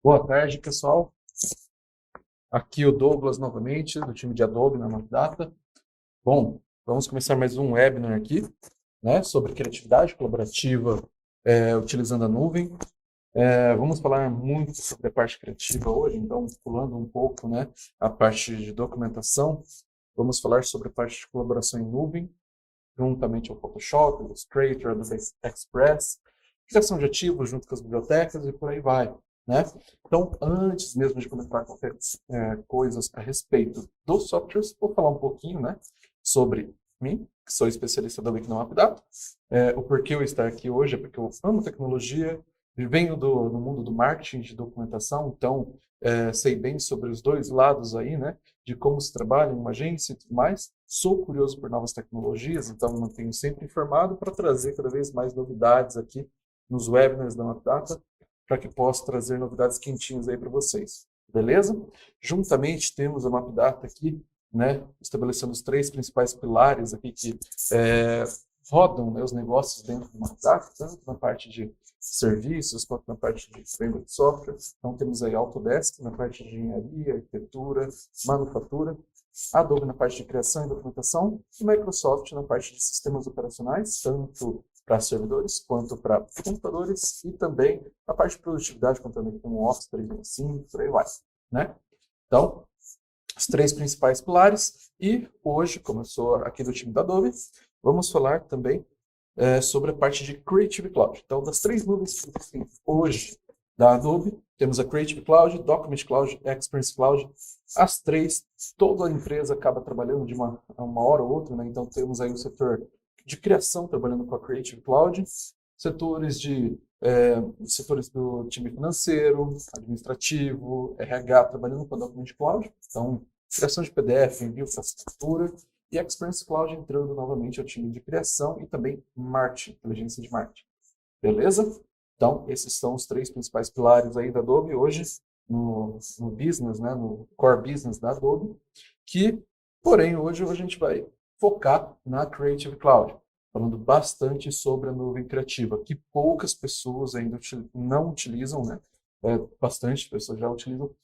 Boa tarde, pessoal. Aqui o Douglas novamente, do time de Adobe na Data. Bom, vamos começar mais um webinar aqui, né, sobre criatividade colaborativa utilizando a nuvem. Vamos falar muito sobre a parte criativa hoje, então, pulando um pouco, né, a parte de documentação, vamos falar sobre a parte de colaboração em nuvem, juntamente ao Photoshop, Illustrator, Adobe Express, criação de ativos junto com as bibliotecas e por aí vai, né? Então, antes mesmo de começar qualquer coisas a respeito dos softwares, vou falar um pouquinho, né, sobre mim, que sou especialista da Wiki no Data. O porquê eu estar aqui hoje é porque eu amo tecnologia, venho do mundo do marketing de documentação, então sei bem sobre os dois lados aí, né, de como se trabalha em uma agência e tudo mais. Sou curioso por novas tecnologias, então me mantenho sempre informado para trazer cada vez mais novidades aqui nos webinars da Data, para que possa trazer novidades quentinhas aí para vocês. Beleza? Juntamente temos a MapData aqui, né, estabelecendo os três principais pilares aqui que rodam, né, os negócios dentro do MapData, tanto na parte de serviços quanto na parte de framework de software. Então temos aí Autodesk na parte de engenharia, arquitetura, manufatura, Adobe na parte de criação e documentação e Microsoft na parte de sistemas operacionais, tanto para servidores quanto para computadores e também a parte de produtividade, contando com o Office 365, por aí vai, né? Então, os três principais pilares e hoje, como eu sou aqui do time da Adobe, vamos falar também sobre a parte de Creative Cloud. Então, das três nuvens que existem hoje da Adobe, temos a Creative Cloud, Document Cloud, Experience Cloud. As três, toda a empresa acaba trabalhando de uma hora ou outra, né? Então, temos aí o setor de criação trabalhando com a Creative Cloud, setores do time financeiro, administrativo, RH trabalhando com a Document Cloud. Então, criação de PDF, envio para assinatura, e a Experience Cloud entrando novamente ao time de criação e também marketing, inteligência de marketing. Beleza? Então, esses são os três principais pilares aí da Adobe hoje no business, né, no core business da Adobe, que, porém, hoje a gente vai focar na Creative Cloud, falando bastante sobre a nuvem criativa, que poucas pessoas ainda não utilizam, né? Bastante pessoas já utilizam,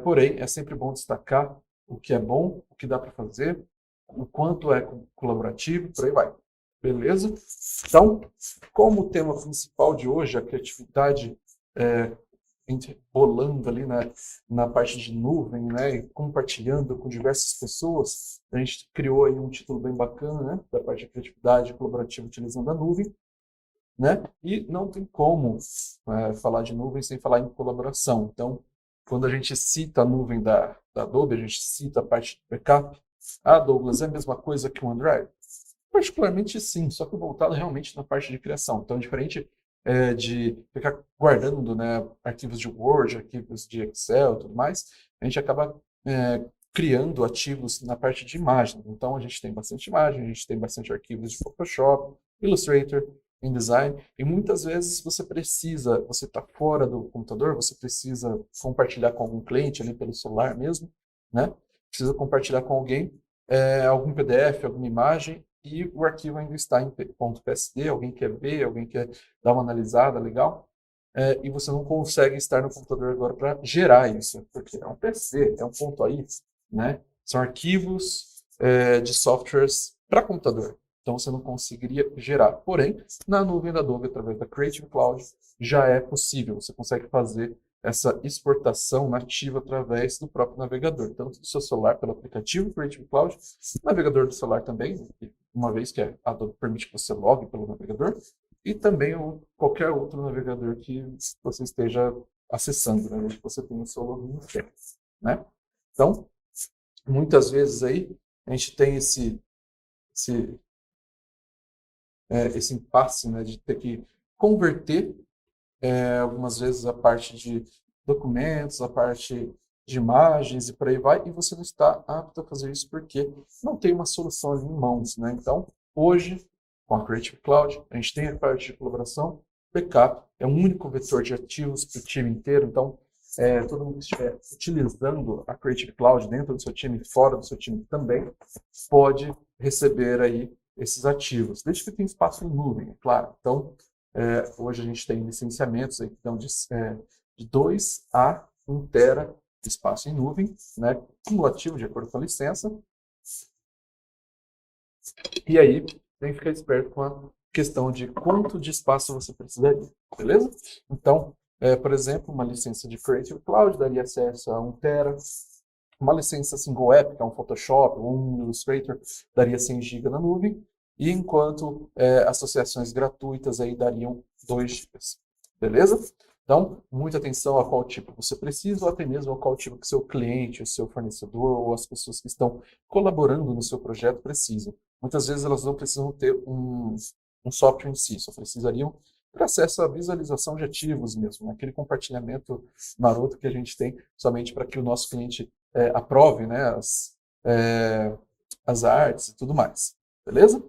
porém, é sempre bom destacar o que é bom, o que dá para fazer, o quanto é colaborativo, por aí vai. Beleza? Então, como o tema principal de hoje, a criatividade é, bolando ali na parte de nuvem, né, e compartilhando com diversas pessoas, a gente criou aí um título bem bacana, né, da parte de criatividade colaborativa utilizando a nuvem, né, e não tem como falar de nuvem sem falar em colaboração. Então, quando a gente cita a nuvem da Adobe, a gente cita a parte de backup. Ah, Douglas, é a mesma coisa que o OneDrive? Particularmente sim, só que voltado realmente na parte de criação. Então, diferente de ficar guardando, né, arquivos de Word, arquivos de Excel e tudo mais, a gente acaba criando ativos na parte de imagem. Então, a gente tem bastante imagem, a gente tem bastante arquivos de Photoshop, Illustrator, InDesign, e muitas vezes você está fora do computador, você precisa compartilhar com algum cliente ali pelo celular mesmo, né? Precisa compartilhar com alguém algum PDF, alguma imagem, e o arquivo ainda está em .psd, alguém quer ver, alguém quer dar uma analisada legal, e você não consegue estar no computador agora para gerar isso, porque é um PC, é um ponto .ai, né? São arquivos de softwares para computador. Então você não conseguiria gerar. Porém, na nuvem da Adobe, através da Creative Cloud, já é possível. Você consegue fazer essa exportação nativa através do próprio navegador, tanto do seu celular pelo aplicativo Creative Cloud, navegador do celular também, uma vez que a Adobe permite que você logue pelo navegador, e também qualquer outro navegador que você esteja acessando, né, onde você tem o seu login, né? Então, muitas vezes aí a gente tem esse, esse impasse, né, de ter que converter algumas vezes a parte de documentos, a parte de imagens e por aí vai, e você não está apto a fazer isso porque não tem uma solução ali em mãos, né? Então, hoje, com a Creative Cloud, a gente tem a parte de colaboração, backup, é um único vetor de ativos para o time inteiro, então, todo mundo que estiver utilizando a Creative Cloud dentro do seu time, fora do seu time também, pode receber aí esses ativos, desde que tenha espaço em nuvem, é claro. Então, hoje a gente tem licenciamentos aí que dão de de 2 a 1 tera de espaço em nuvem, né, cumulativo de acordo com a licença. E aí, tem que ficar esperto com a questão de quanto de espaço você precisaria, beleza? Então, por exemplo, uma licença de Creative Cloud daria acesso a 1 tera, uma licença single app, que é um Photoshop ou um Illustrator, daria 100 GB na nuvem, e enquanto associações gratuitas aí dariam 2 GB, beleza? Então, muita atenção a qual tipo você precisa, ou até mesmo a qual tipo que seu cliente, o seu fornecedor, ou as pessoas que estão colaborando no seu projeto precisam. Muitas vezes elas não precisam ter um software em si, só precisariam ter acesso à visualização de ativos mesmo, né? Aquele compartilhamento maroto que a gente tem somente para que o nosso cliente aprove, né, as artes e tudo mais, beleza?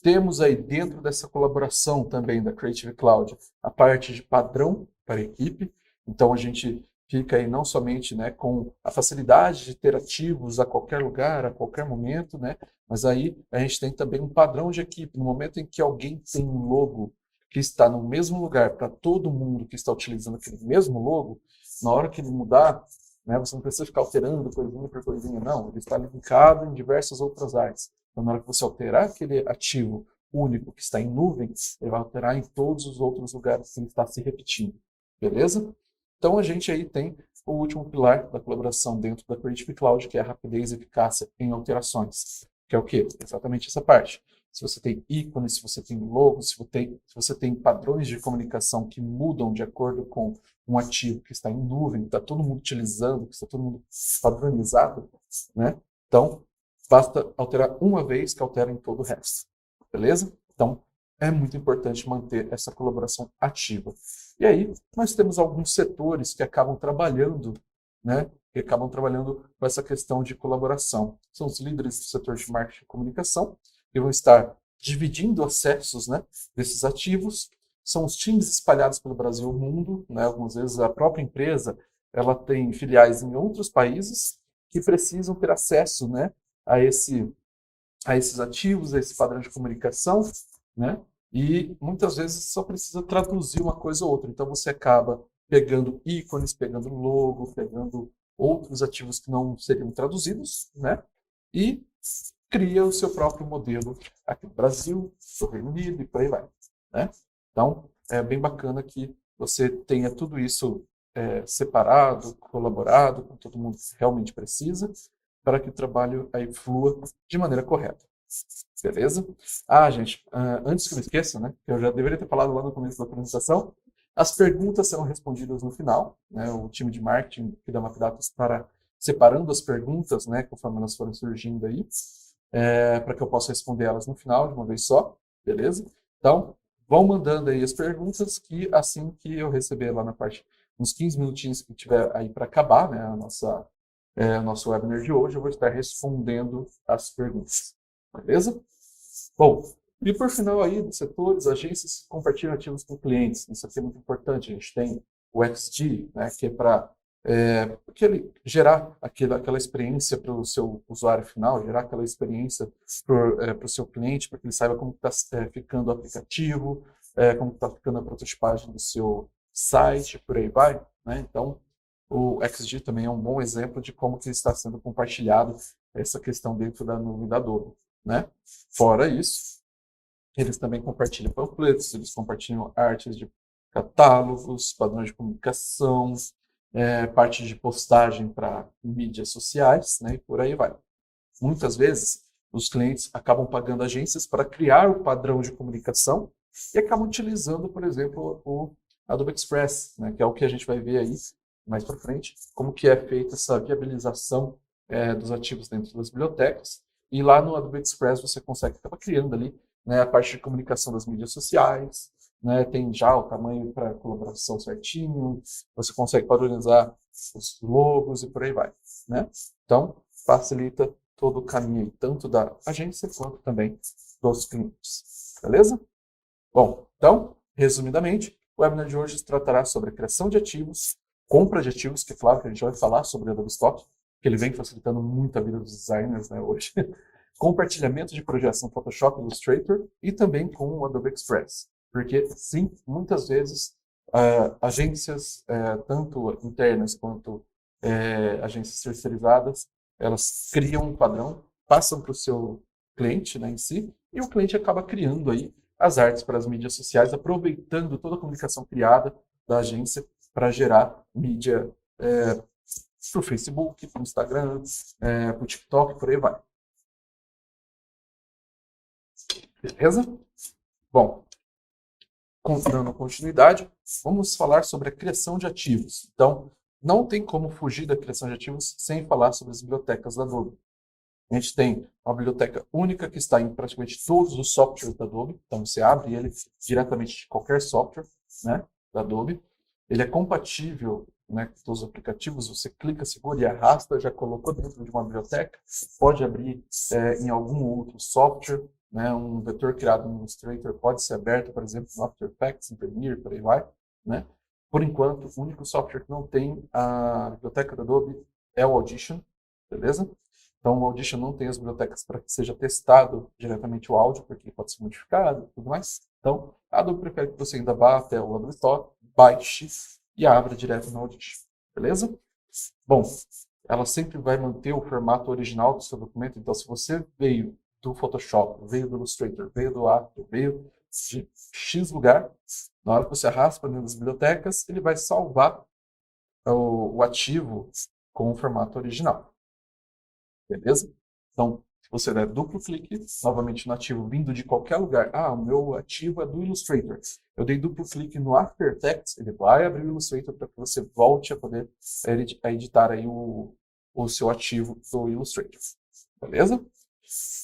Temos aí dentro dessa colaboração também da Creative Cloud a parte de padrão para a equipe, então a gente fica aí não somente, né, com a facilidade de ter ativos a qualquer lugar, a qualquer momento, né, mas aí a gente tem também um padrão de equipe. No momento em que alguém tem um logo que está no mesmo lugar para todo mundo que está utilizando aquele mesmo logo, na hora que ele mudar, né, você não precisa ficar alterando coisinha por coisinha, não. Ele está linkado em diversas outras áreas. Então, na hora que você alterar aquele ativo único que está em nuvem, ele vai alterar em todos os outros lugares que ele está se repetindo. Beleza? Então, a gente aí tem o último pilar da colaboração dentro da Creative Cloud, que é a rapidez e eficácia em alterações. Que é o quê? Exatamente essa parte. Se você tem ícones, se você tem logos, se você tem padrões de comunicação que mudam de acordo com um ativo que está em nuvem, que está todo mundo utilizando, que está todo mundo padronizado, né? Então, basta alterar uma vez que altera em todo o resto. Beleza? Então, é muito importante manter essa colaboração ativa. E aí, nós temos alguns setores que acabam trabalhando, né? Que acabam trabalhando com essa questão de colaboração. São os líderes do setor de marketing e comunicação, que vão estar dividindo acessos, né, desses ativos. São os times espalhados pelo Brasil e o mundo, né? Algumas vezes a própria empresa ela tem filiais em outros países que precisam ter acesso, né, a esses ativos, a esse padrão de comunicação, né? E muitas vezes só precisa traduzir uma coisa ou outra. Então você acaba pegando ícones, pegando logo, pegando outros ativos que não seriam traduzidos, né? E cria o seu próprio modelo aqui no Brasil, no Reino Unido e por aí vai, né? Então, é bem bacana que você tenha tudo isso separado, colaborado com todo mundo que realmente precisa, para que o trabalho aí flua de maneira correta. Beleza? Gente, antes que eu me esqueça, né, eu já deveria ter falado lá no começo da apresentação, as perguntas serão respondidas no final, né, o time de marketing aqui da Mapdatas estará separando as perguntas, né, conforme elas forem surgindo aí, para que eu possa responder elas no final, de uma vez só, beleza? Então, vão mandando aí as perguntas que assim que eu receber lá na parte, uns 15 minutinhos que tiver aí para acabar, né, nosso webinar de hoje, eu vou estar respondendo as perguntas, beleza? Bom, e por final aí, dos setores, agências compartilham ativos com clientes. Isso aqui é muito importante. A gente tem o XG, né, que é para gerar aquela experiência para o seu usuário final, gerar aquela experiência para o seu cliente, para que ele saiba como está ficando o aplicativo, como está ficando a prototipagem do seu site, por aí vai, né? Então, o XG também é um bom exemplo de como que está sendo compartilhado essa questão dentro da nuvem da Adobe, né? Fora isso, eles também compartilham panfletos, eles compartilham artes de catálogos, padrões de comunicação, parte de postagem para mídias sociais, né? E por aí vai. Muitas vezes, os clientes acabam pagando agências para criar o padrão de comunicação e acabam utilizando, por exemplo, o Adobe Express, né? Que é o que a gente vai ver aí mais para frente, como que é feita essa viabilização dos ativos dentro das bibliotecas. E lá no Adobe Express você consegue acabar criando ali, né, a parte de comunicação das mídias sociais, né, tem já o tamanho para colaboração certinho, você consegue padronizar os logos e por aí vai, né? Então, facilita todo o caminho, tanto da agência quanto também dos clientes, beleza? Bom, então, resumidamente, o webinar de hoje tratará sobre a criação de ativos, compra de ativos, que é claro que a gente vai falar sobre o Adobe Stock, que ele vem facilitando muito a vida dos designers, né, hoje. Compartilhamento de projetos no Photoshop, Illustrator e também com o Adobe Express. Porque, sim, muitas vezes Agências, tanto internas quanto agências terceirizadas, elas criam um padrão, passam para o seu cliente, né, em si, e o cliente acaba criando aí as artes para as mídias sociais, aproveitando toda a comunicação criada da agência para gerar mídia para o Facebook, para o Instagram, para o TikTok, por aí vai. Beleza? Bom, dando continuidade, vamos falar sobre a criação de ativos. Então, não tem como fugir da criação de ativos sem falar sobre as bibliotecas da Adobe. A gente tem uma biblioteca única que está em praticamente todos os softwares da Adobe. Então, você abre ele diretamente de qualquer software, né, da Adobe. Ele é compatível, né, com todos os aplicativos. Você clica, segura e arrasta, já colocou dentro de uma biblioteca. Pode abrir em algum outro software. Né, um vetor criado no Illustrator pode ser aberto, por exemplo, no After Effects, em Premiere, por aí vai. Né? Por enquanto, o único software que não tem a biblioteca da Adobe é o Audition, beleza? Então, o Audition não tem as bibliotecas para que seja testado diretamente o áudio, porque pode ser modificado e tudo mais. Então, a Adobe prefere que você ainda vá até o Adobe Store, baixe e abra direto no Audition, beleza? Bom, ela sempre vai manter o formato original do seu documento, então se você veio do Photoshop, veio do Illustrator, veio do After, veio de X lugar, na hora que você arrasta para dentro das bibliotecas, ele vai salvar o ativo com o formato original. Beleza? Então, se você der duplo clique, novamente no ativo vindo de qualquer lugar, o meu ativo é do Illustrator. Eu dei duplo clique no After Effects, ele vai abrir o Illustrator para que você volte a poder editar aí o seu ativo do Illustrator. Beleza?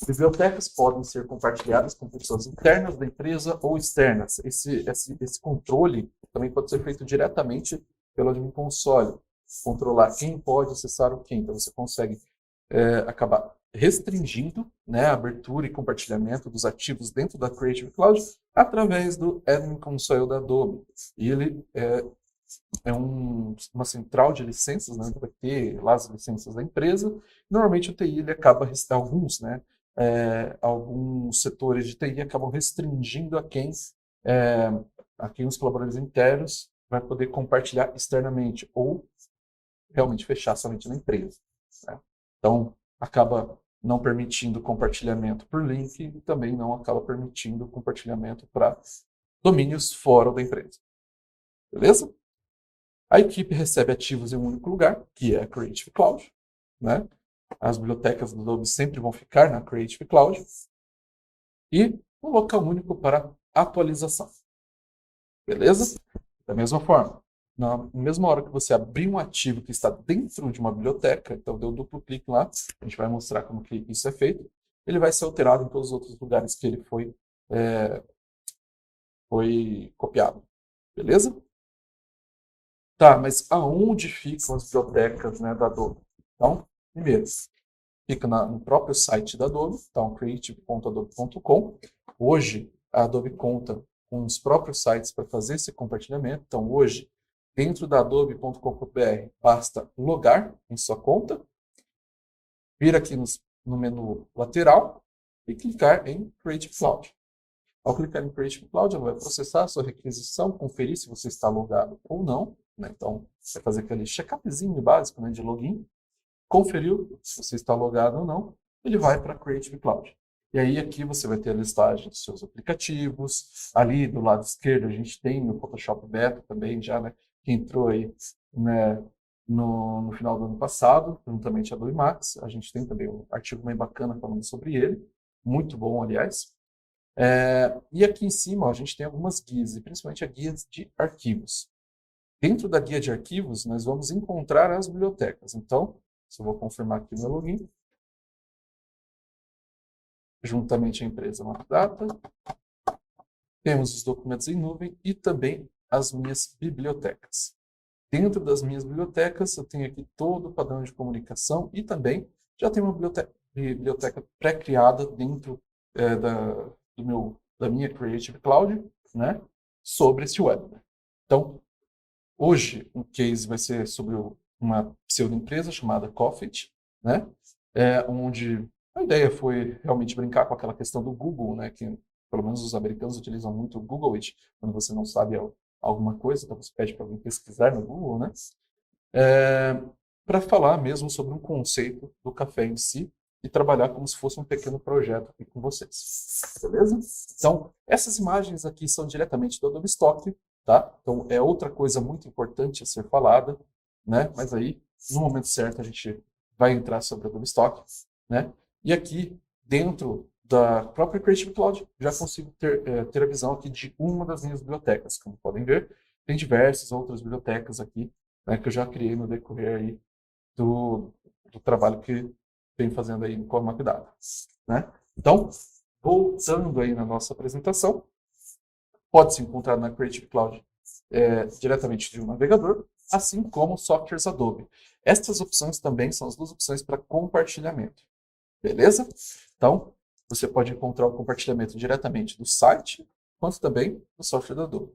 Bibliotecas podem ser compartilhadas com pessoas internas da empresa ou externas. Esse controle também pode ser feito diretamente pelo Admin Console. Controlar quem pode acessar o quê. Então, você consegue acabar restringindo, né, a abertura e compartilhamento dos ativos dentro da Creative Cloud através do Admin Console da Adobe. E ele é uma central de licenças, né, que vai ter lá as licenças da empresa. Normalmente o TI ele acaba, alguns setores de TI acabam restringindo a quem os colaboradores internos vai poder compartilhar externamente ou realmente fechar somente na empresa. Né? Então, acaba não permitindo compartilhamento por link e também não acaba permitindo compartilhamento para domínios fora da empresa. Beleza? A equipe recebe ativos em um único lugar, que é a Creative Cloud. Né? As bibliotecas do Adobe sempre vão ficar na Creative Cloud. E um local único para atualização. Beleza? Da mesma forma, na mesma hora que você abrir um ativo que está dentro de uma biblioteca, então deu duplo clique lá, a gente vai mostrar como que isso é feito, ele vai ser alterado em todos os outros lugares que ele foi copiado. Beleza? Tá, mas aonde ficam as bibliotecas, né, da Adobe? Então, primeiro, fica no próprio site da Adobe, então creative.adobe.com. Hoje, a Adobe conta com os próprios sites para fazer esse compartilhamento. Então, hoje, dentro da adobe.com.br, basta logar em sua conta, vir aqui no menu lateral e clicar em Creative Cloud. Ao clicar em Creative Cloud, ela vai processar a sua requisição, conferir se você está logado ou não. Né? Então, vai fazer aquele check-upzinho básico, né, de login. Conferiu se você está logado ou não, ele vai para a Creative Cloud. E aí aqui você vai ter a listagem dos seus aplicativos. Ali do lado esquerdo a gente tem o Photoshop Beta também já, né, que entrou aí, né, no final do ano passado, juntamente a Adobe Max. A gente tem também um artigo bem bacana falando sobre ele, muito bom, aliás. E aqui em cima ó, a gente tem algumas guias, e principalmente a guia de arquivos. Dentro da guia de arquivos, nós vamos encontrar as bibliotecas. Então, se eu vou confirmar aqui meu login, juntamente a empresa Matadata, temos os documentos em nuvem e também as minhas bibliotecas. Dentro das minhas bibliotecas, eu tenho aqui todo o padrão de comunicação e também já tenho uma biblioteca pré-criada dentro da minha Creative Cloud, né, sobre esse web. Então, hoje, o case vai ser sobre uma pseudo-empresa chamada Coffee, né? Onde a ideia foi realmente brincar com aquela questão do Google, né? Que pelo menos os americanos utilizam muito o Google It, quando você não sabe alguma coisa, então você pede para alguém pesquisar no Google, né? Para falar mesmo sobre um conceito do café em si e trabalhar como se fosse um pequeno projeto aqui com vocês. Beleza? Então, essas imagens aqui são diretamente do Adobe Stock, tá? Então, é outra coisa muito importante a ser falada, né? Mas aí, no momento certo, a gente vai entrar sobre o Adobe Stock, né? E aqui, dentro da própria Creative Cloud, já consigo ter a visão aqui de uma das minhas bibliotecas. Como podem ver, tem diversas outras bibliotecas aqui, né, que eu já criei no decorrer aí do trabalho que venho fazendo aí com a Mapdata, né? Então, voltando aí na nossa apresentação, pode se encontrar na Creative Cloud diretamente de um navegador, assim como softwares Adobe. Estas opções também são as duas opções para compartilhamento. Beleza? Então, você pode encontrar o compartilhamento diretamente do site, quanto também do software da Adobe.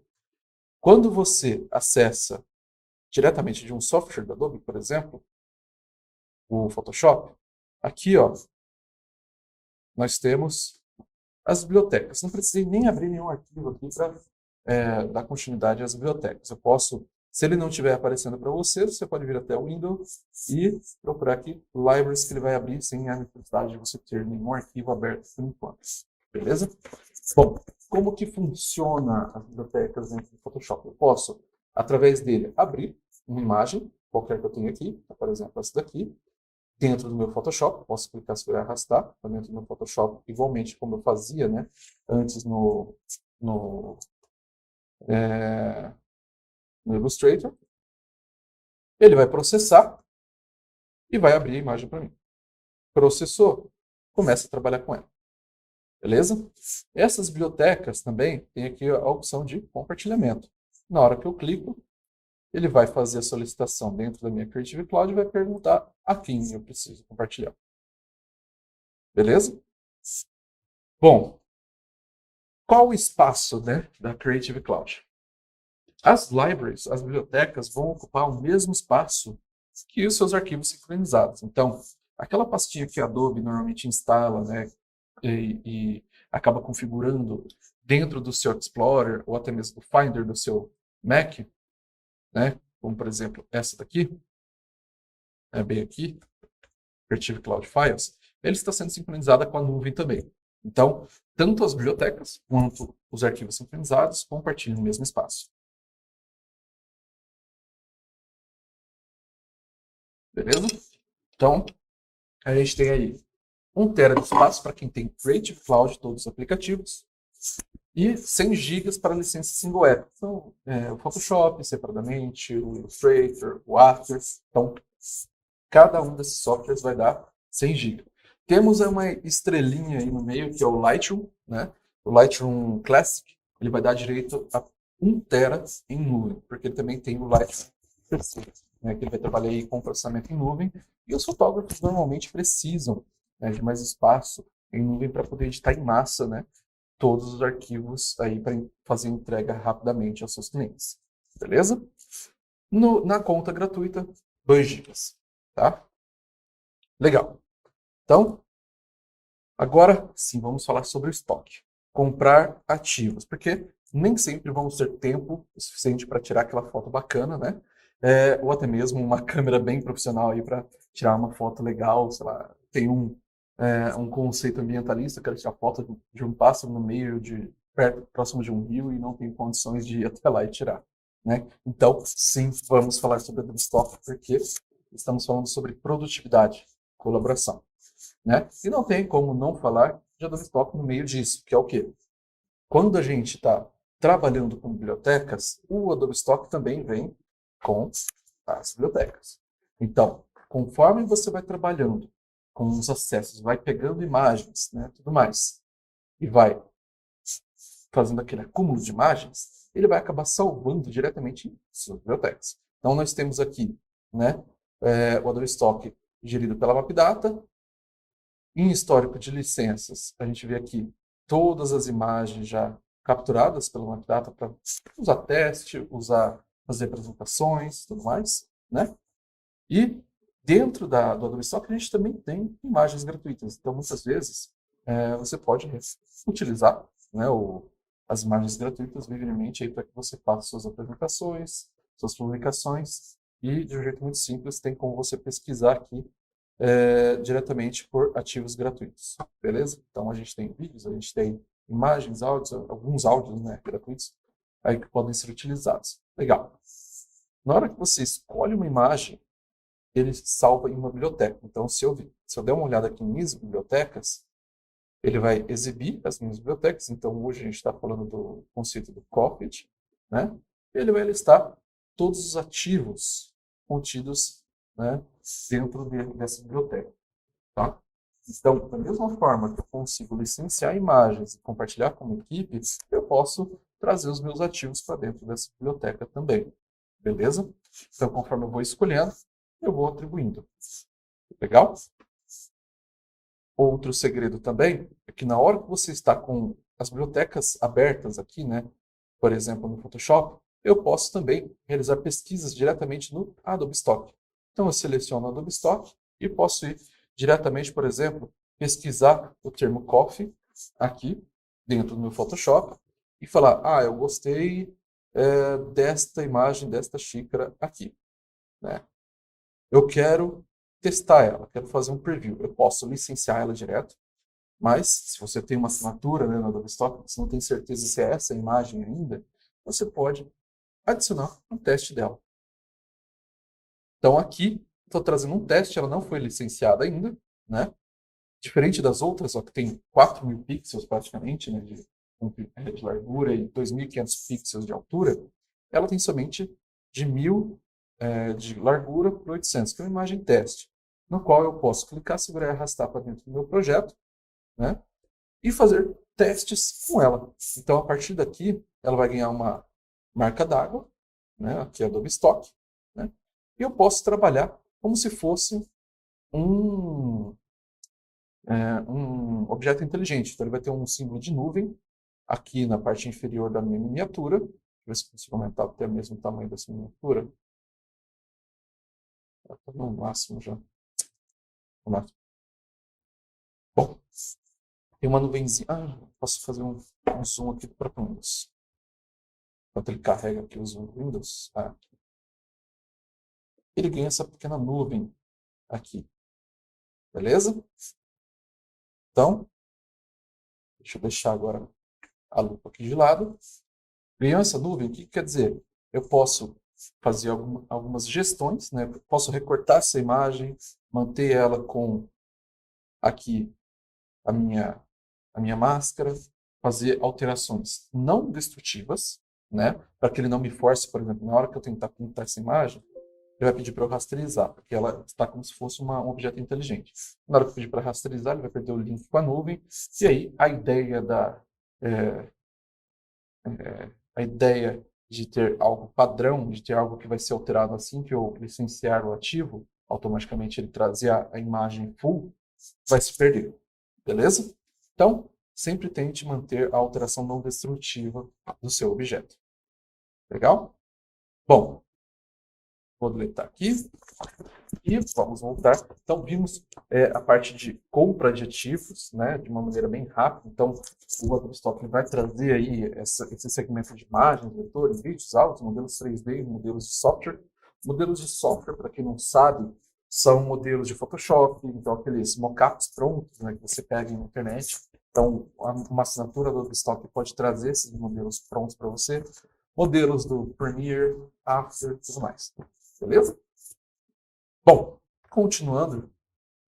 Quando você acessa diretamente de um software da Adobe, por exemplo, o Photoshop, aqui ó, nós temos as bibliotecas. Não precisei nem abrir nenhum arquivo aqui para dar continuidade às bibliotecas. Eu posso, se ele não estiver aparecendo para você, você pode vir até o Windows e procurar aqui Libraries, que ele vai abrir sem a necessidade de você ter nenhum arquivo aberto por enquanto. Beleza? Bom, como que funciona as bibliotecas dentro do Photoshop? Eu posso, através dele, abrir uma imagem, qualquer que eu tenha aqui, por exemplo, essa daqui, dentro do meu Photoshop, posso clicar sobre arrastar para dentro do meu Photoshop, igualmente como eu fazia, né, antes no Illustrator. Ele vai processar e vai abrir a imagem para mim. Processou, começa a trabalhar com ela. Beleza? Essas bibliotecas também tem aqui a opção de compartilhamento. Na hora que eu clico, ele vai fazer a solicitação dentro da minha Creative Cloud e vai perguntar a quem eu preciso compartilhar. Beleza? Bom, qual o espaço, né, da Creative Cloud? As libraries, as bibliotecas, vão ocupar o mesmo espaço que os seus arquivos sincronizados. Então, aquela pastinha que a Adobe normalmente instala, né, e acaba configurando dentro do seu Explorer ou até mesmo do Finder do seu Mac, né, como por exemplo essa daqui, bem aqui, Creative Cloud Files, ele está sendo sincronizada com a nuvem também. Então, tanto as bibliotecas quanto os arquivos sincronizados compartilham o mesmo espaço. Beleza? Então, a gente tem aí 1 TB de espaço para quem tem Creative Cloud, todos os aplicativos, e 100 GB para licença single app. Então, o Photoshop separadamente, o Illustrator, o After. Então, cada um desses softwares vai dar 100 GB. Temos uma estrelinha aí no meio, que é o Lightroom, né? O Lightroom Classic, ele vai dar direito a 1 TB em nuvem, porque ele também tem o Lightroom Classic, né, que ele vai trabalhar aí com processamento em nuvem, e os fotógrafos normalmente precisam, né, de mais espaço em nuvem para poder editar em massa, né, todos os arquivos aí para fazer entrega rapidamente aos seus clientes. Beleza? Na conta gratuita, 2 GB. Tá? Legal. Então, agora sim, vamos falar sobre o estoque. Comprar ativos, porque nem sempre vamos ter tempo suficiente para tirar aquela foto bacana, né? Ou até mesmo uma câmera bem profissional aí para tirar uma foto legal, sei lá, tem um conceito ambientalista, quero tirar foto de um pássaro no meio próximo de um rio e não tenho condições de ir até lá e tirar, né? Então, sim, vamos falar sobre o estoque, porque estamos falando sobre produtividade, colaboração, né? E não tem como não falar de Adobe Stock no meio disso, que é o quê? Quando a gente está trabalhando com bibliotecas, o Adobe Stock também vem com as bibliotecas. Então, conforme você vai trabalhando com os acessos, vai pegando imagens, né, tudo mais, e vai fazendo aquele acúmulo de imagens, ele vai acabar salvando diretamente em suas bibliotecas. Então, nós temos aqui, né, o Adobe Stock gerido pela Mapdata. Em histórico de licenças, a gente vê aqui todas as imagens já capturadas pela Mapdata para usar teste, fazer apresentações, tudo mais, né? E dentro do Adobe Stock a gente também tem imagens gratuitas. Então, muitas vezes, você pode utilizar, né, as imagens gratuitas livremente para que você faça suas apresentações, suas publicações, e de um jeito muito simples tem como você pesquisar aqui diretamente por ativos gratuitos, beleza? Então a gente tem vídeos, a gente tem imagens, áudios, alguns áudios, né, gratuitos, aí que podem ser utilizados. Legal. Na hora que você escolhe uma imagem, ele salva em uma biblioteca. Então, se eu der uma olhada aqui em minhas bibliotecas, ele vai exibir as minhas bibliotecas. Então, hoje a gente está falando do conceito do Cockpit, né? Ele vai listar todos os ativos contidos, né, dentro dessa biblioteca. Tá? Então, da mesma forma que eu consigo licenciar imagens e compartilhar com uma equipe, eu posso trazer os meus ativos para dentro dessa biblioteca também. Beleza? Então, conforme eu vou escolhendo, eu vou atribuindo. Legal? Outro segredo também é que na hora que você está com as bibliotecas abertas aqui, né, por exemplo, no Photoshop, eu posso também realizar pesquisas diretamente no Adobe Stock. Então, eu seleciono o Adobe Stock e posso ir diretamente, por exemplo, pesquisar o termo coffee aqui dentro do meu Photoshop e falar, eu gostei desta imagem, desta xícara aqui, né? Eu quero testar ela, quero fazer um preview. Eu posso licenciar ela direto, mas se você tem uma assinatura, né, no Adobe Stock, você não tem certeza se é essa imagem ainda, você pode adicionar um teste dela. Então aqui, estou trazendo um teste, ela não foi licenciada ainda, né? Diferente das outras, ó, que tem 4.000 pixels praticamente, né, de largura e 2.500 pixels de altura, ela tem somente de 1.000 de largura por 800, que é uma imagem teste, no qual eu posso clicar, segurar e arrastar para dentro do meu projeto, né, e fazer testes com ela. Então, a partir daqui, ela vai ganhar uma marca d'água, né, aqui é Adobe Stock, né, e eu posso trabalhar como se fosse um objeto inteligente. Então, ele vai ter um símbolo de nuvem aqui na parte inferior da minha miniatura. Deixa eu ver se consigo aumentar até o mesmo tamanho dessa miniatura. Está no máximo já. No máximo. Bom, tem uma nuvenzinha. Posso fazer um zoom aqui do próprio Windows. Enquanto ele carrega aqui o zoom do Windows. Ele ganha essa pequena nuvem aqui. Beleza? Então, deixa eu deixar agora a lupa aqui de lado. Ganhou essa nuvem, o que quer dizer? Eu posso fazer algumas gestões, né? Posso recortar essa imagem, manter ela com aqui a minha máscara, fazer alterações não destrutivas, né? Para que ele não me force, por exemplo, na hora que eu tentar pintar essa imagem, ele vai pedir para eu rasterizar, porque ela está como se fosse um objeto inteligente. Na hora que eu pedir para rasterizar, ele vai perder o link com a nuvem, e aí a ideia a ideia de ter algo padrão, de ter algo que vai ser alterado assim que eu licenciar o ativo, automaticamente ele trazer a imagem full, vai se perder. Beleza? Então, sempre tente manter a alteração não destrutiva do seu objeto. Legal? Bom, vou deletar aqui. E vamos voltar. Então, vimos a parte de compra de ativos, né, de uma maneira bem rápida. Então, o Adobe Stock vai trazer aí esse segmento de imagens, vetores, vídeos, áudios, modelos 3D e modelos de software. Modelos de software, para quem não sabe, são modelos de Photoshop, então aqueles mockups prontos, né, que você pega na internet. Então, uma assinatura do Adobe Stock pode trazer esses modelos prontos para você. Modelos do Premiere, After e tudo mais. Beleza? Bom, continuando,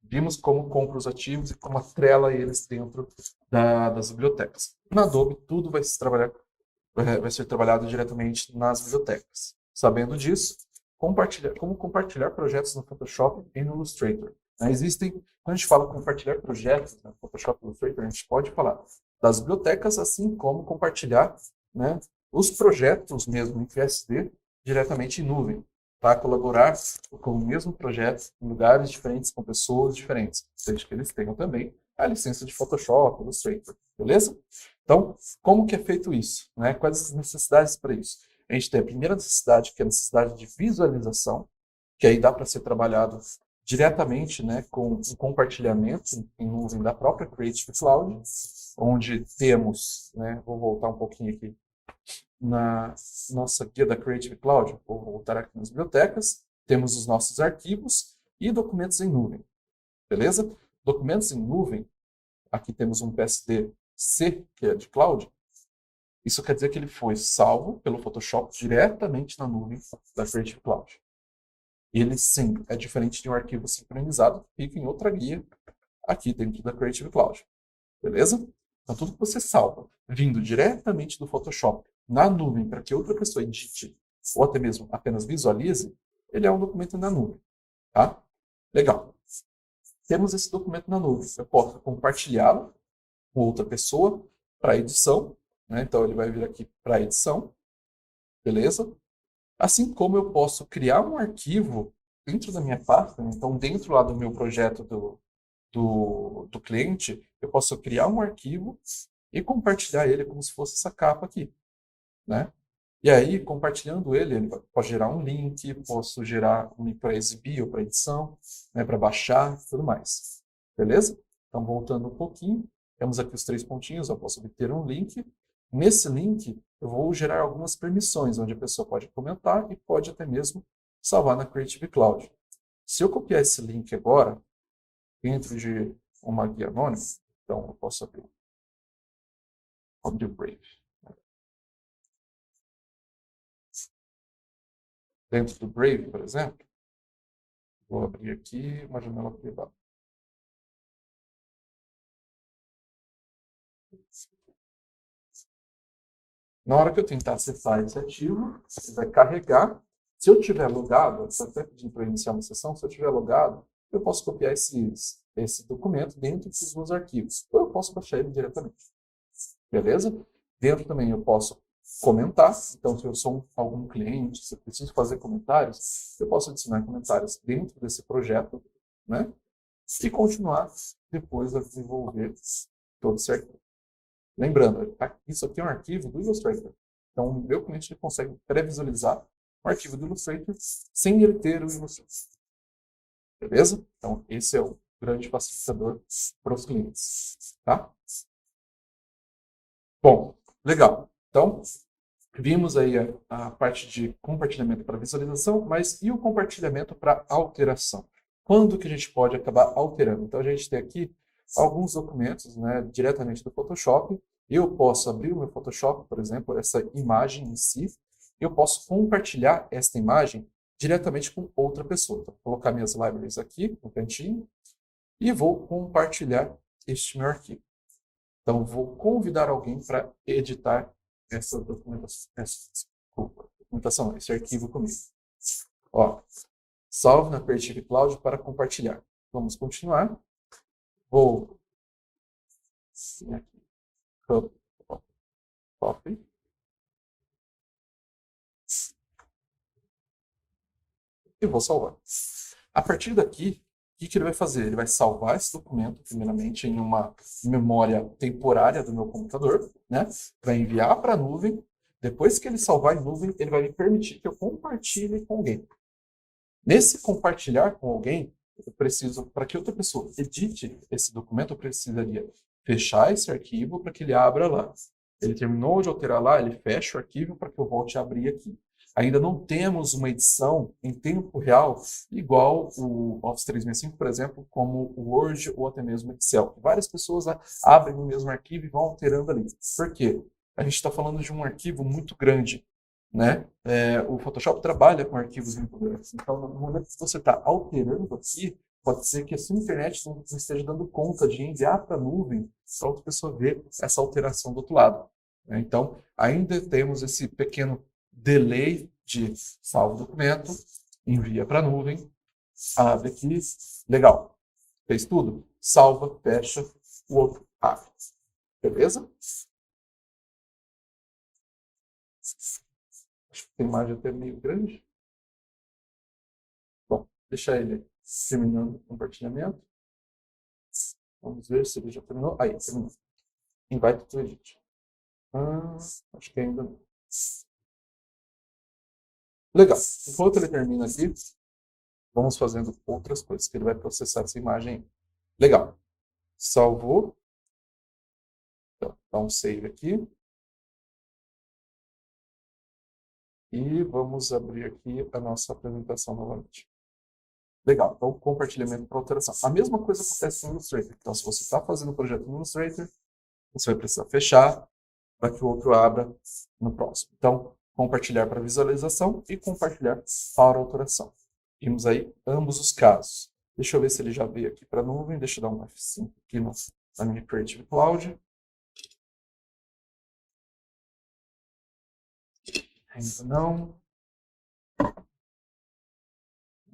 vimos como compra os ativos e como atrela eles dentro das bibliotecas. Na Adobe, tudo vai ser trabalhado diretamente nas bibliotecas. Sabendo disso, como compartilhar projetos no Photoshop e no Illustrator. Quando a gente fala compartilhar projetos no Photoshop e no Illustrator, a gente pode falar das bibliotecas, assim como compartilhar, né, os projetos mesmo em PSD diretamente em nuvem, para colaborar com o mesmo projeto em lugares diferentes, com pessoas diferentes, desde que eles tenham também a licença de Photoshop, Illustrator, beleza? Então, como que é feito isso? Né? Quais as necessidades para isso? A gente tem a primeira necessidade, que é a necessidade de visualização, que aí dá para ser trabalhado diretamente, né, com um compartilhamento em nuvem da própria Creative Cloud, onde temos, né, vou voltar um pouquinho aqui na nossa guia da Creative Cloud, vou voltar aqui nas bibliotecas, temos os nossos arquivos e documentos em nuvem, beleza? Documentos em nuvem, aqui temos um PSD-C, que é de cloud, isso quer dizer que ele foi salvo pelo Photoshop diretamente na nuvem da Creative Cloud. Ele, sim, é diferente de um arquivo sincronizado que fica em outra guia aqui dentro da Creative Cloud. Beleza? Então, tudo que você salva vindo diretamente do Photoshop na nuvem para que outra pessoa edite ou até mesmo apenas visualize, ele é um documento na nuvem. Tá? Legal. Temos esse documento na nuvem. Eu posso compartilhá-lo com outra pessoa para edição. Né? Então, ele vai vir aqui para edição. Beleza? Assim como eu posso criar um arquivo dentro da minha pasta, né? Então dentro lá do meu projeto do cliente, eu posso criar um arquivo e compartilhar ele como se fosse essa capa aqui, né? E aí, compartilhando ele pode gerar um link, posso gerar um link para exibir ou para edição, né, para baixar e tudo mais. Beleza? Então, voltando um pouquinho, temos aqui os 3 pontinhos, eu posso obter um link. Nesse link, eu vou gerar algumas permissões, onde a pessoa pode comentar e pode até mesmo salvar na Creative Cloud. Se eu copiar esse link agora, dentro de uma guia anônima, então eu posso abrir o Brave. Dentro do Brave, por exemplo, vou abrir aqui uma janela privada. Na hora que eu tentar acessar esse arquivo, ele vai carregar. Se eu tiver logado, se eu até pedir para iniciar uma sessão, se eu tiver logado, eu posso copiar esse documento dentro dos meus arquivos. Ou eu posso baixar ele diretamente. Beleza? Dentro também eu posso comentar. Então, se eu sou algum cliente, se eu preciso fazer comentários, eu posso adicionar comentários dentro desse projeto, né? E continuar depois a desenvolver todo esse arquivo. Lembrando, isso aqui é um arquivo do Illustrator. Então, o meu cliente ele consegue pré-visualizar um arquivo do Illustrator sem ele ter o Illustrator. Beleza? Então, esse é o grande facilitador para os clientes. Tá? Bom, legal. Então, vimos aí a parte de compartilhamento para visualização, mas e o compartilhamento para alteração? Quando que a gente pode acabar alterando? Então, a gente tem aqui alguns documentos, né, diretamente do Photoshop. Eu posso abrir o meu Photoshop, por exemplo, essa imagem em si. Eu posso compartilhar esta imagem diretamente com outra pessoa. Então, vou colocar minhas libraries aqui no cantinho e vou compartilhar este meu arquivo. Então, vou convidar alguém para editar essa documentação, esse arquivo comigo. Ó, salve na Creative Cloud para compartilhar. Vamos continuar. Vou aqui, copy. E vou salvar. A partir daqui, o que ele vai fazer? Ele vai salvar esse documento, primeiramente, em uma memória temporária do meu computador, né? Vai enviar para a nuvem. Depois que ele salvar em nuvem, ele vai me permitir que eu compartilhe com alguém. Nesse compartilhar com alguém, eu preciso, para que outra pessoa edite esse documento, eu precisaria fechar esse arquivo para que ele abra lá. Ele terminou de alterar lá, ele fecha o arquivo para que eu volte a abrir aqui. Ainda não temos uma edição em tempo real igual o Office 365, por exemplo, como o Word ou até mesmo o Excel. Várias pessoas abrem o mesmo arquivo e vão alterando ali. Por quê? A gente está falando de um arquivo muito grande, né? O Photoshop trabalha com arquivos muito grandes. Então, no momento que você está alterando aqui, pode ser que a sua internet não esteja dando conta de enviar para a nuvem para outra pessoa ver essa alteração do outro lado. Né? Então, ainda temos esse pequeno delay de salva o documento, envia para a nuvem, abre aqui, legal. Fez tudo? Salva, fecha, o outro abre. Beleza? Acho que a imagem até meio grande. Bom, deixar ele terminando o compartilhamento. Vamos ver se ele já terminou. Aí, terminou. Invite to edit. Acho que ainda não. Legal. Enquanto ele termina aqui, vamos fazendo outras coisas, que ele vai processar essa imagem. Legal. Salvou. Então, dá um save aqui. E vamos abrir aqui a nossa apresentação novamente. Legal, então compartilhamento para alteração. A mesma coisa acontece no Illustrator. Então, se você está fazendo um projeto no Illustrator, você vai precisar fechar para que o outro abra no próximo. Então, compartilhar para visualização e compartilhar para alteração. Vimos aí ambos os casos. Deixa eu ver se ele já veio aqui para a nuvem. Deixa eu dar um F5 aqui na minha Creative Cloud. Ainda não.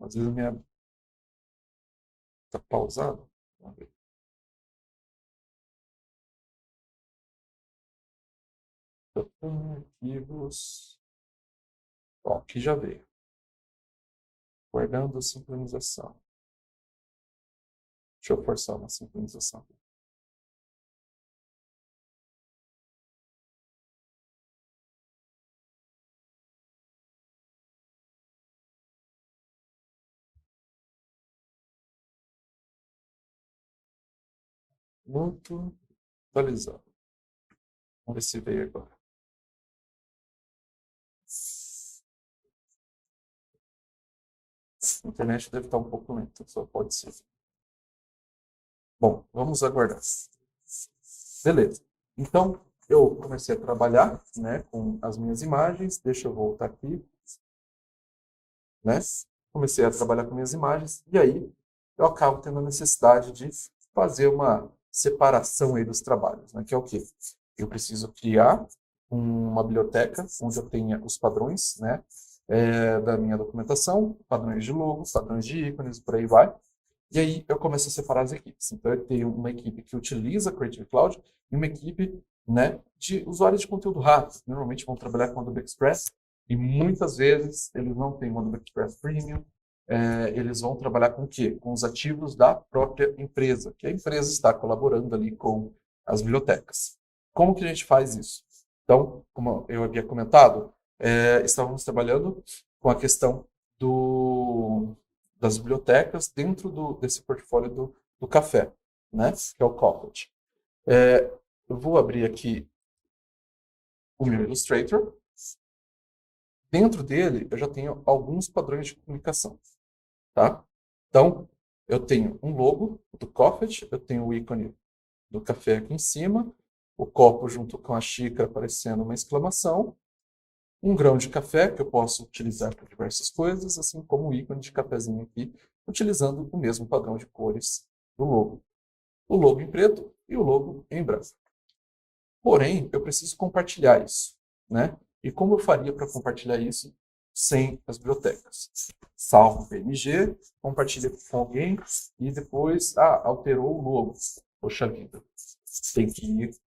Às vezes a minha está pausado. Vamos ver. Arquivos. Ó, aqui já veio. Guardando a sincronização. Deixa eu forçar uma sincronização. Muito atualizado. Vamos ver se veio agora. A internet deve estar um pouco lenta, só pode ser. Bom, vamos aguardar. Beleza. Então, eu comecei a trabalhar, né, com as minhas imagens. Deixa eu voltar aqui. Né? Comecei a trabalhar com minhas imagens. E aí, eu acabo tendo a necessidade de fazer uma separação aí dos trabalhos, né? Que é o quê? Eu preciso criar uma biblioteca onde eu tenha os padrões, né, da minha documentação, padrões de logo, padrões de ícones, por aí vai. E aí eu começo a separar as equipes. Então eu tenho uma equipe que utiliza Creative Cloud e uma equipe, né, de usuários de conteúdo rápido. Normalmente vão trabalhar com Adobe Express e muitas vezes eles não têm o Adobe Express Premium. Eles vão trabalhar com o quê? Com os ativos da própria empresa, que a empresa está colaborando ali com as bibliotecas. Como que a gente faz isso? Então, como eu havia comentado, estávamos trabalhando com a questão das bibliotecas dentro desse portfólio do café, né? Que é o Coffee. Eu vou abrir aqui o meu Illustrator. Dentro dele, eu já tenho alguns padrões de comunicação, tá? Então, eu tenho um logo do Coffee, eu tenho o ícone do café aqui em cima, o copo junto com a xícara aparecendo uma exclamação, um grão de café que eu posso utilizar para diversas coisas, assim como o ícone de cafezinho aqui, utilizando o mesmo padrão de cores do logo. O logo em preto e o logo em branco. Porém, eu preciso compartilhar isso, né? E como eu faria para compartilhar isso sem as bibliotecas? Salvo o PNG, compartilha com alguém e depois, alterou o logo. Poxa vida, tem que ir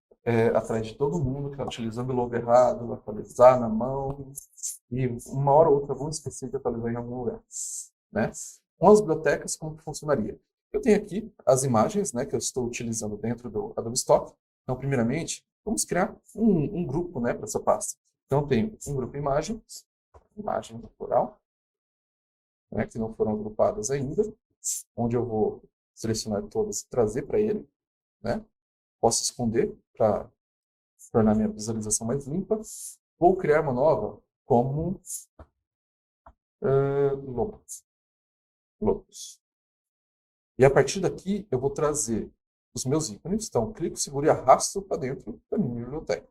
atrás de todo mundo que está utilizando o logo errado, atualizar na mão, e uma hora ou outra vão esquecer de atualizar em algum lugar, né? Com as bibliotecas, como que funcionaria? Eu tenho aqui as imagens, né, que eu estou utilizando dentro do Adobe Stock. Então, primeiramente, vamos criar um grupo, né, para essa pasta. Então, eu tenho um grupo imagens, imagem plural, né, que não foram agrupadas ainda, onde eu vou selecionar todas e trazer para ele, né? Posso esconder para tornar minha visualização mais limpa. Vou criar uma nova como logos. E a partir daqui eu vou trazer os meus ícones. Então, clico, seguro e arrasto para dentro da minha biblioteca.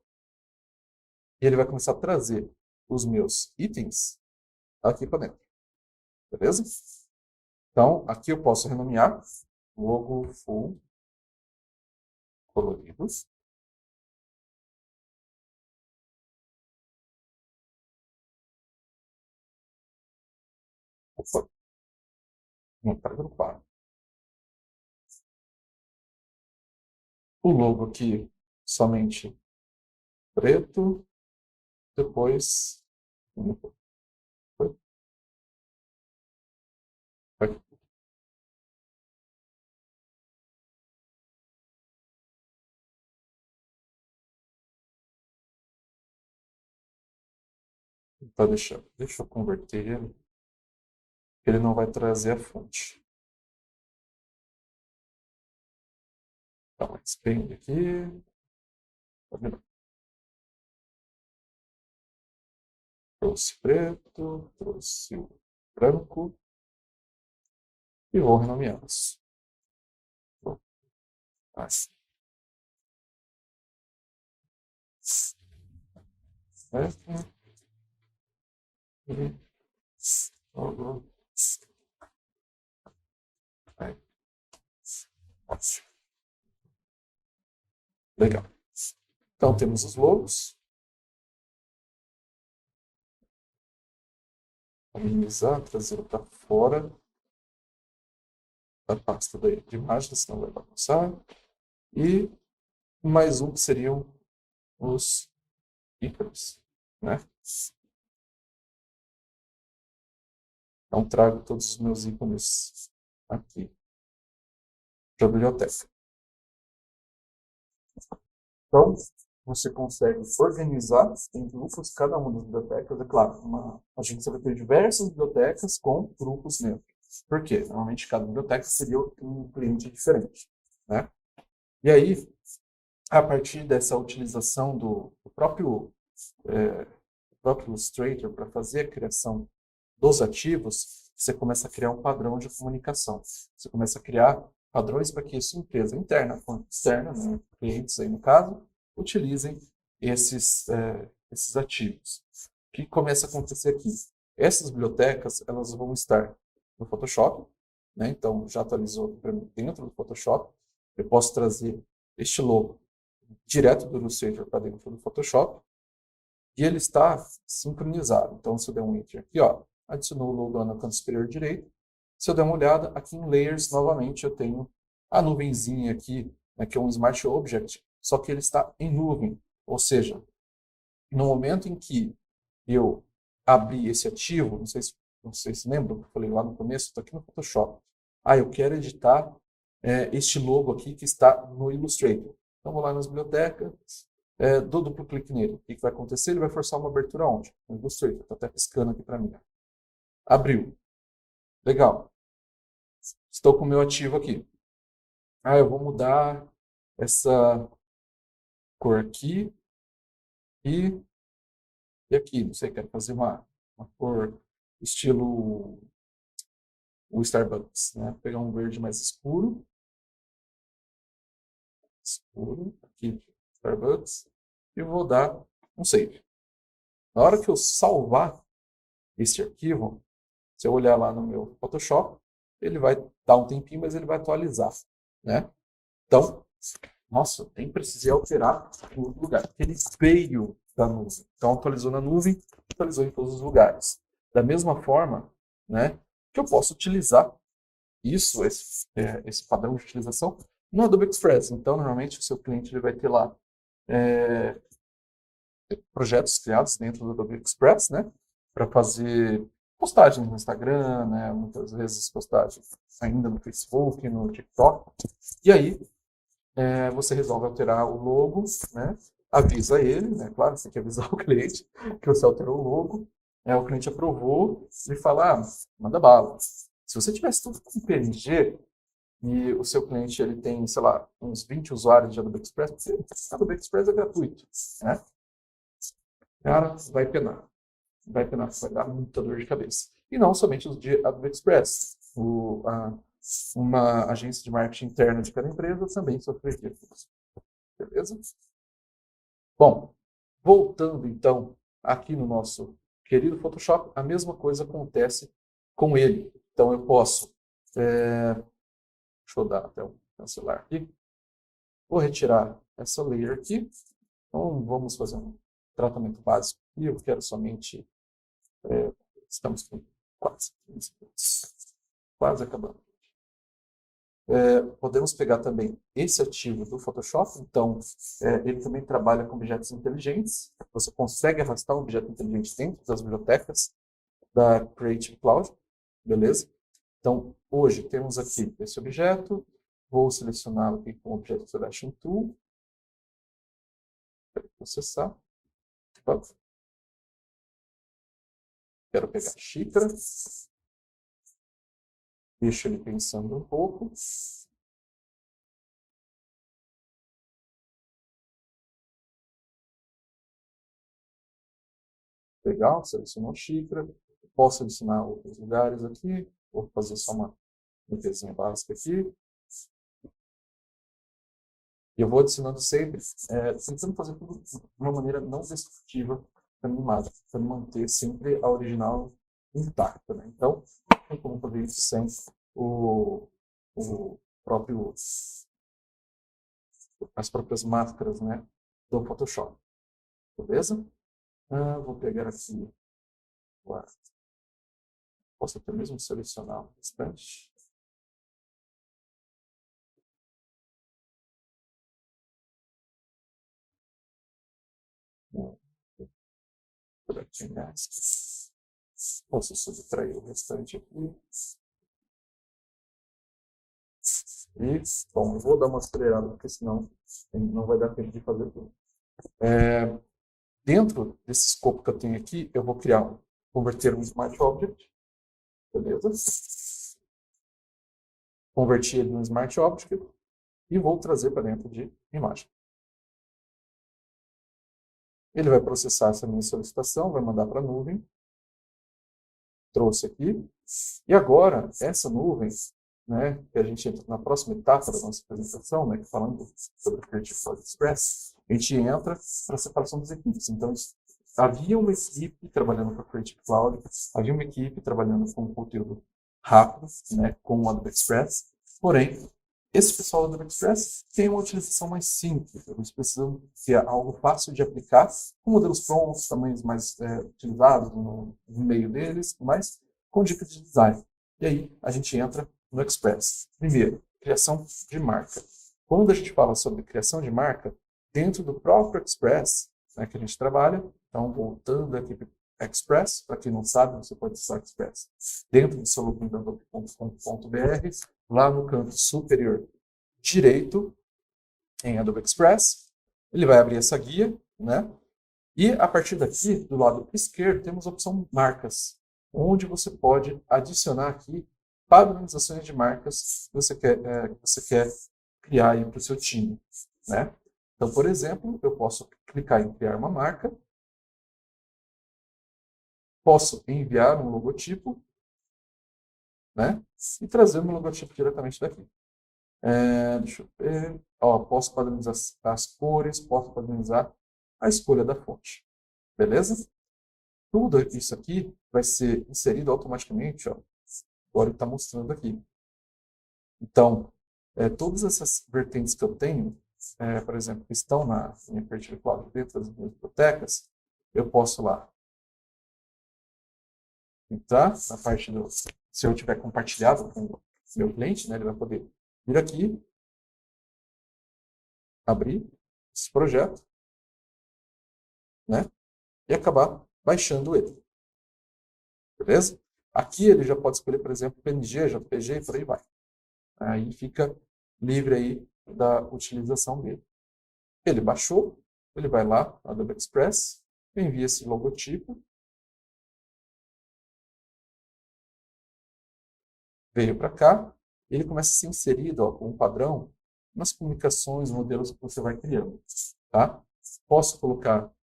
E ele vai começar a trazer os meus itens aqui para dentro. Beleza? Então, aqui eu posso renomear logo full coloridos. Opa, não está agrupado. O logo aqui somente preto, depois tá deixando. Deixa eu converter ele. ele não vai trazer a fonte. Então, expand aqui. Trouxe preto, trouxe o branco e vou renomeá-los. Assim. Certo? E logo. Legal. Então temos os logos. Vou minimizar, trazê-lo para fora da pasta de imagens, senão vai bagunçar. E mais um que seriam os ícones, né? Então trago todos os meus ícones aqui para a biblioteca. Então, você consegue organizar em grupos cada uma das bibliotecas. É claro, a gente vai ter diversas bibliotecas com grupos dentro. Por quê? Normalmente cada biblioteca seria um cliente diferente, né? E aí, a partir dessa utilização do próprio Illustrator para fazer a criação dos ativos, você começa a criar um padrão de comunicação. Você começa a criar padrões para que sua empresa interna quanto externa, né, clientes aí no caso, utilizem esses ativos. O que começa a acontecer aqui? Essas bibliotecas elas vão estar no Photoshop, né? Então já atualizou para mim dentro do Photoshop. Eu posso trazer este logo direto do Illustrator para dentro do Photoshop e ele está sincronizado. Então, se eu der um Enter aqui, ó, adicionou o logo lá no canto superior direito. Se eu der uma olhada, aqui em Layers, novamente, eu tenho a nuvenzinha aqui, né, que é um Smart Object, só que ele está em nuvem. Ou seja, no momento em que eu abrir esse ativo, não sei se vocês lembram, que eu falei lá no começo, estou aqui no Photoshop. Eu quero editar este logo aqui que está no Illustrator. Então, vou lá nas bibliotecas, dou duplo clique nele. O que vai acontecer? Ele vai forçar uma abertura onde? No Illustrator. Está até piscando aqui para mim. Abriu. Legal. Estou com o meu ativo aqui. Eu vou mudar essa cor aqui e aqui. Não sei, quero fazer uma cor estilo o Starbucks, né? Vou pegar um verde mais escuro. Aqui, Starbucks. E vou dar um save. Na hora que eu salvar esse arquivo, se eu olhar lá no meu Photoshop, ele vai dar um tempinho, mas ele vai atualizar, né? Então, nossa, nem precisei alterar o lugar, porque ele veio da nuvem. Então, atualizou na nuvem, atualizou em todos os lugares. Da mesma forma, né, que eu posso utilizar isso, esse padrão de utilização, no Adobe Express. Então, normalmente, o seu cliente ele vai ter lá projetos criados dentro do Adobe Express, né, para fazer postagens no Instagram, né, muitas vezes postagens ainda no Facebook, no TikTok. E aí, você resolve alterar o logo, né, avisa ele, né, claro, você tem que avisar o cliente que você alterou o logo, o cliente aprovou e fala, manda bala. Se você tivesse tudo com PNG, e o seu cliente ele tem, sei lá, uns 20 usuários de Adobe Express, porque Adobe Express é gratuito, né? Cara, vai penar. Vai penar, vai dar muita dor de cabeça. E não somente os de Adobe Express. Uma agência de marketing interna de cada empresa também sofreria com isso. Beleza? Bom, voltando então aqui no nosso querido Photoshop, a mesma coisa acontece com ele. Então eu posso, deixa eu dar até um cancelar aqui, vou retirar essa layer aqui, então vamos fazer um tratamento básico e eu quero somente, estamos com quase 15 minutos, quase acabando. Podemos pegar também esse ativo do Photoshop, então ele também trabalha com objetos inteligentes, você consegue arrastar um objeto inteligente dentro das bibliotecas da Creative Cloud, beleza? Então, hoje temos aqui esse objeto, vou selecioná-lo aqui com o Object Selection Tool, quero processar, quero pegar a xícara, Deixa ele pensando um pouco. Legal, selecionou xícara. Posso adicionar outros lugares aqui. Vou fazer só uma limpezinha básica aqui. E eu vou adicionando sempre, tentando fazer tudo de uma maneira não destrutiva para minha imagem, para manter sempre a original intacta. Né? Então, não tem como fazer isso sem o próprio, as próprias máscaras, né, do Photoshop. Beleza? Vou pegar aqui, posso até mesmo selecionar o restante. Posso subtrair o restante aqui. E, bom, eu vou dar uma acelerada, porque senão não vai dar tempo de fazer tudo. Dentro desse escopo que eu tenho aqui, eu vou converter um Smart Object. Beleza? Converti ele em um Smart Object e vou trazer para dentro de imagem. Ele vai processar essa minha solicitação, vai mandar para a nuvem. Trouxe aqui. E agora, essa nuvem, né, que a gente entra na próxima etapa da nossa apresentação, né, falando sobre o Creative Cloud Express, a gente entra para a separação das equipes. Então, havia uma equipe trabalhando com a Creative Cloud, havia uma equipe trabalhando com conteúdo rápido, né, com o Adobe Express, porém, esse pessoal do Adobe Express tem uma utilização mais simples, eles precisam ter algo fácil de aplicar, com modelos prontos, tamanhos mais utilizados no meio deles, mas com dicas de design. E aí, a gente entra no Express. Primeiro, criação de marca. Quando a gente fala sobre criação de marca, dentro do próprio Express, né, que a gente trabalha, então voltando aqui para o Express, para quem não sabe, você pode acessar o Express dentro do seu login da Adobe.com.br, lá no canto superior direito, em Adobe Express, ele vai abrir essa guia, né? E a partir daqui, do lado esquerdo, temos a opção marcas, onde você pode adicionar aqui padronizações de marcas que você quer criar para o seu time, né? Então, por exemplo, eu posso clicar em criar uma marca, posso enviar um logotipo, né? E trazer o meu logotipo diretamente daqui. Deixa eu ver. Posso padronizar as cores, posso padronizar a escolha da fonte. Beleza? Tudo isso aqui vai ser inserido automaticamente, agora está mostrando aqui. Então, todas essas vertentes que eu tenho, por exemplo, que estão na minha Creative Cloud dentro das minhas bibliotecas, eu posso lá entrar na parte do... Se eu tiver compartilhado com o meu cliente, né, ele vai poder vir aqui, abrir esse projeto, né, e acabar baixando ele. Beleza? Aqui ele já pode escolher, por exemplo, PNG, JPG e por aí vai. Aí fica livre aí da utilização dele. Ele baixou, ele vai lá no Adobe Express, envia esse logotipo, veio para cá, ele começa a ser inserido com um padrão nas comunicações, modelos que você vai criando. Tá? Posso colocar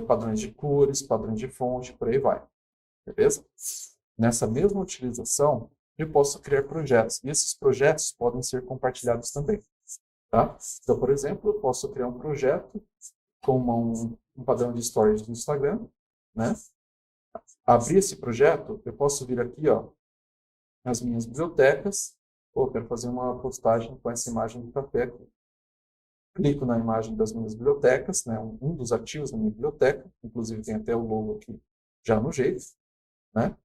padrões de cores, padrões de fonte, por aí vai. Beleza? Nessa mesma utilização, eu posso criar projetos. E esses projetos podem ser compartilhados também. Tá? Então, por exemplo, eu posso criar um projeto com um padrão de stories do Instagram. Né? Abrir esse projeto, eu posso vir aqui, nas minhas bibliotecas. Quero fazer uma postagem com essa imagem do café. Clico na imagem das minhas bibliotecas, né? um dos artigos da minha biblioteca. Inclusive, tem até o logo aqui já no jeito. Né?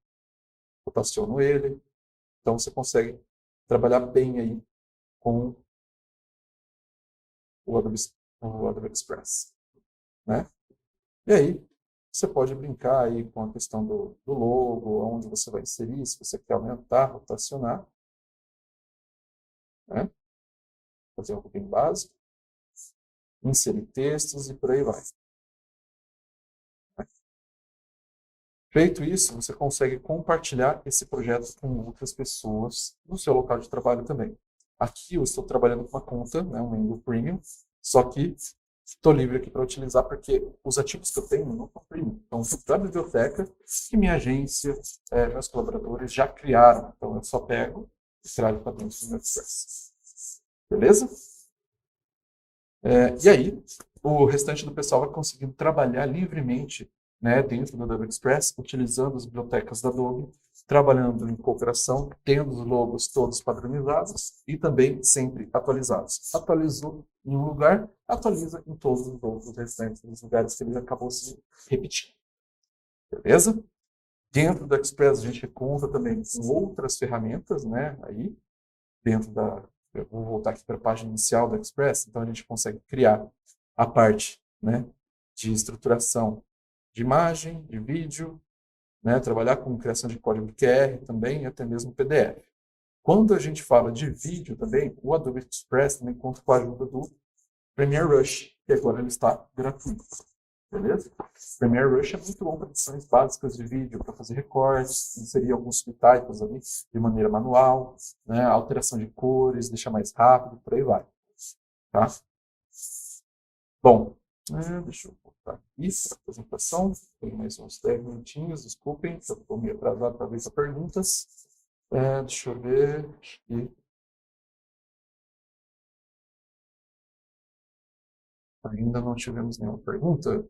Rotaciono ele. Então, você consegue trabalhar bem aí com o Adobe Express. Né? E aí, você pode brincar aí com a questão do logo, onde você vai inserir, se você quer aumentar, rotacionar. Né? Fazer um pouquinho básico. Inserir textos e por aí vai. Feito isso, você consegue compartilhar esse projeto com outras pessoas no seu local de trabalho também. Aqui eu estou trabalhando com uma conta, né, um membro premium, só que estou livre aqui para utilizar porque os ativos que eu tenho não são premium. Então, da biblioteca que minha agência, meus colaboradores já criaram. Então, eu só pego e trago para dentro do meu Express. Beleza? E aí, o restante do pessoal vai conseguindo trabalhar livremente, né, dentro do Adobe Express, utilizando as bibliotecas da Adobe, trabalhando em cooperação, tendo os logos todos padronizados e também sempre atualizados. Atualizou em um lugar, atualiza em todos os outros restantes dos lugares que ele acabou se repetindo. Beleza? Dentro do Express a gente conta também com outras ferramentas, né, aí, dentro da... Eu vou voltar aqui para a página inicial do Express, então a gente consegue criar a parte, né, de estruturação de imagem, de vídeo, né, trabalhar com criação de código QR também, e até mesmo PDF. Quando a gente fala de vídeo também, o Adobe Express também conta com a ajuda do Premiere Rush, que agora ele está gratuito. Beleza? Premiere Rush é muito bom para edições básicas de vídeo, para fazer recortes, inserir alguns subtitles ali de maneira manual, né, alteração de cores, deixar mais rápido, por aí vai. Tá? Bom, deixa eu voltar aqui para a apresentação. Tem mais uns 10 minutinhos, desculpem, eu estou meio atrasado para ver as perguntas. Deixa eu ver aqui. Ainda não tivemos nenhuma pergunta.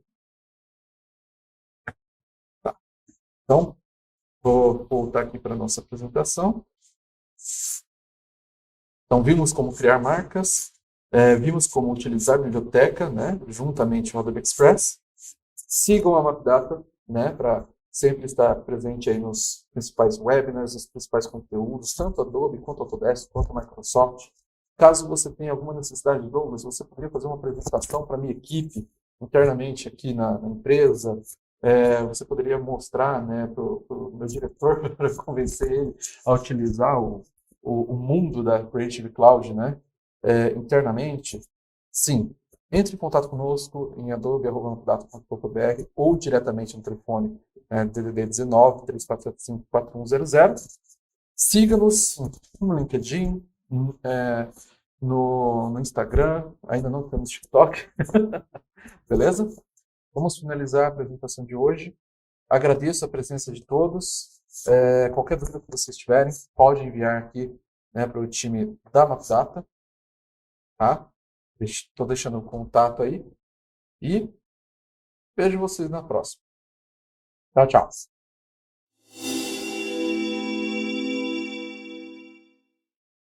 Tá. Então, vou voltar aqui para a nossa apresentação. Então, vimos como criar marcas, vimos como utilizar a biblioteca, né, juntamente com o Adobe Express. Sigam a MapData, né, para sempre estar presente aí nos principais webinars, nos principais conteúdos, tanto Adobe, quanto Autodesk, quanto Microsoft. Caso você tenha alguma necessidade de Douglas, você poderia fazer uma apresentação para a minha equipe internamente aqui na empresa. Você poderia mostrar, né, para o meu diretor para convencer ele a utilizar o mundo da Creative Cloud, né, internamente. Sim, entre em contato conosco em adobe.data.com.br ou diretamente no telefone DDD 19 3475 4100. Siga-nos no LinkedIn, no Instagram, ainda não temos TikTok. Beleza? Vamos finalizar a apresentação de hoje. Agradeço a presença de todos. Qualquer dúvida que vocês tiverem, pode enviar aqui, né, para o time da MapData. Tá? Estou deixando o contato aí. E vejo vocês na próxima. Tchau, tchau.